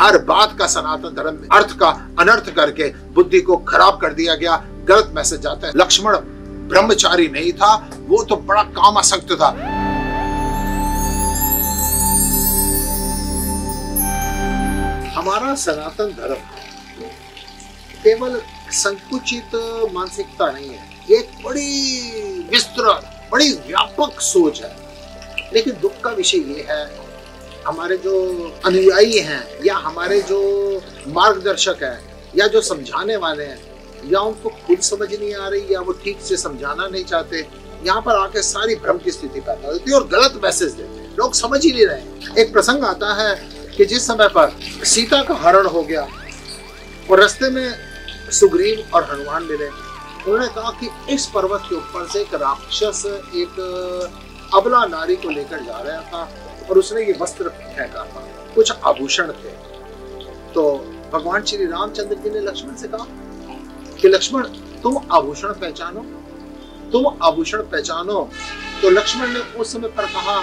हर बात का सनातन धर्म में अर्थ का अनर्थ करके बुद्धि को खराब कर दिया गया। गलत मैसेज जाता है। लक्ष्मण ब्रह्मचारी नहीं था, वो तो बड़ा कामासक्त था। हमारा सनातन धर्म केवल संकुचित मानसिकता नहीं है, एक बड़ी विस्तृत, बड़ी व्यापक सोच है। लेकिन दुख का विषय ये है, हमारे जो अनुयायी हैं या हमारे जो मार्गदर्शक हैं या जो समझाने वाले हैं, या उनको खुद समझ नहीं आ रही या वो ठीक से समझाना नहीं चाहते, यहाँ पर आके सारी भ्रम की स्थिति पैदा होती है और गलत मैसेज देते हैं। लोग समझ ही नहीं रहे। एक प्रसंग आता है कि जिस समय पर सीता का हरण हो गया और रास्ते में सुग्रीव और हनुमान मिले, उन्होंने कहा कि इस पर्वत के ऊपर से एक राक्षस एक अबला नारी को लेकर जा रहा था और उसने ये वस्त्र फेंका था, कुछ आभूषण थे। तो भगवान श्री रामचंद्र जी ने लक्ष्मण से कहा कि लक्ष्मण तुम आभूषण पहचानो, तुम आभूषण पहचानो। तो लक्ष्मण ने उस समय पर कहा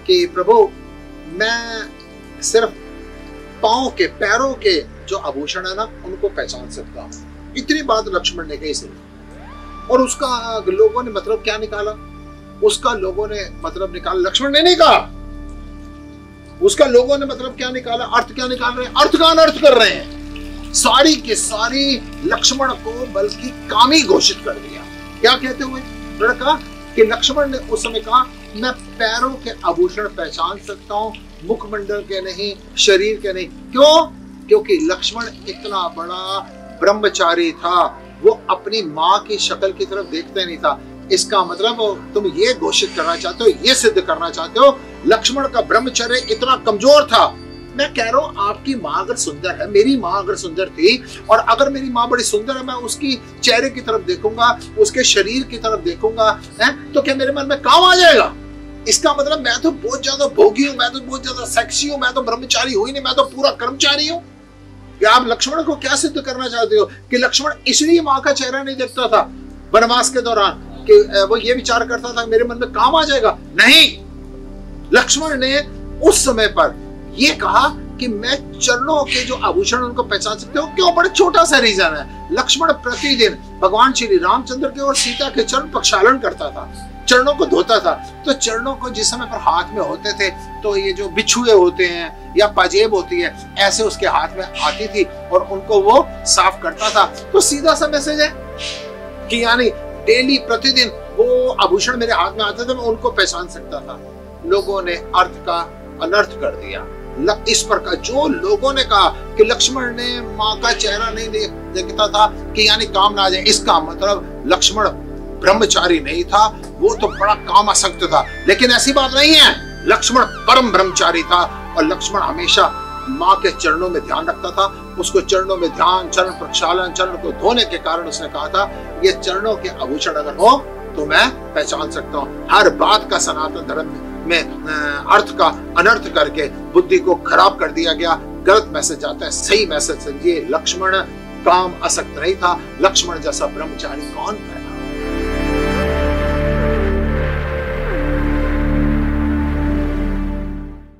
कि प्रभु मैं सिर्फ पांव के, पैरों के जो आभूषण है ना, उनको पहचान सकता हूं। इतनी बात लक्ष्मण ने कही सिर्फ। और उसका लोगों ने मतलब क्या निकाला? उसका लोगों ने मतलब निकाला, लक्ष्मण ने नहीं कहा। उसका लोगों ने मतलब क्या निकाला, अर्थ क्या निकाल रहे हैं? अर्थ का अनर्थ कर रहे हैं। सारी की सारी लक्ष्मण को बल्कि कामी घोषित कर दिया। क्या कहते हुए? उन्होंने कहा कि लक्ष्मण ने उस समय कहा मैं पैरों के आभूषण पहचान सकता हूं, मुखमंडल के नहीं, शरीर के नहीं। क्यों? क्योंकि लक्ष्मण इतना बड़ा ब्रह्मचारी था, वो अपनी माँ की शक्ल की तरफ देखते नहीं था। इसका मतलब तुम ये घोषित करना चाहते हो, ये सिद्ध करना चाहते हो लक्ष्मण का ब्रह्मचर्य इतना कमजोर था। मैं कह रहा हूं आपकी माँ अगर सुंदर है, मेरी माँ अगर सुंदर थी, और अगर मेरी माँ बड़ी सुंदर है, मैं उसकी चेहरे की तरफ देखूंगा, उसके शरीर की तरफ देखूंगा, तो क्या मेरे मन में काम आ जाएगा? इसका मतलब मैं तो बहुत ज्यादा भोगी हूँ, मैं तो बहुत ज्यादा सेक्सी हूँ, मैं तो ब्रह्मचारी हुई नहीं, मैं तो पूरा कर्मचारी हूँ। क्या आप लक्ष्मण को क्या सिद्ध करना चाहते हो कि लक्ष्मण इसलिए माँ का चेहरा नहीं देखता था वनवास के दौरान कि वो ये विचार करता था मेरे मन में काम आ जाएगा? नहीं, लक्ष्मण ने उस समय पर ये कहा कि मैं चरणों के जो आभूषण उनको पहचान सकते हो। क्यों? बड़ा छोटा सा रीजन है। लक्ष्मण प्रतिदिन भगवान श्री रामचंद्र के और सीता के चरण प्रक्षालन करता था, चरणों को धोता था। तो चरणों को जिस समय पर हाथ में होते थे, तो ये जो बिछुए होते हैं या पाजेब होती है, ऐसे उसके हाथ में आती थी और उनको वो साफ करता था। तो सीधा सा मैसेज है कि यानी डेली प्रतिदिन वो आभूषण मेरे हाथ में आते थे, मैं उनको पहचान सकता था। लोगों ने अर्थ का अनर्थ कर दिया। इस प्रकार जो लोगों ने कहा कि लक्ष्मण ने माँ का चेहरा नहीं देखता था कि यानी काम ना आ जाए, इसका मतलब लक्ष्मण ब्रह्मचारी नहीं था, वो तो बड़ा कामासक्त था। लेकिन ऐसी बात नहीं है, लक्ष्मण परम ब्रह्मचारी था और लक्ष्मण हमेशा माँ के चरणों में ध्यान रखता था। उसको चरणों में ध्यान, चरण प्रक्षालन, चरण को धोने के कारण उसने कहा था ये चरणों के आभूषण अगर हो तो मैं पहचान सकता हूँ। हर बात का सनातन धर्म में अर्थ का अनर्थ करके बुद्धि को खराब कर दिया गया। गलत मैसेज आता है, सही मैसेज समझिए। लक्ष्मण काम आसक्त नहीं था। लक्ष्मण जैसा ब्रह्मचारी कौन है?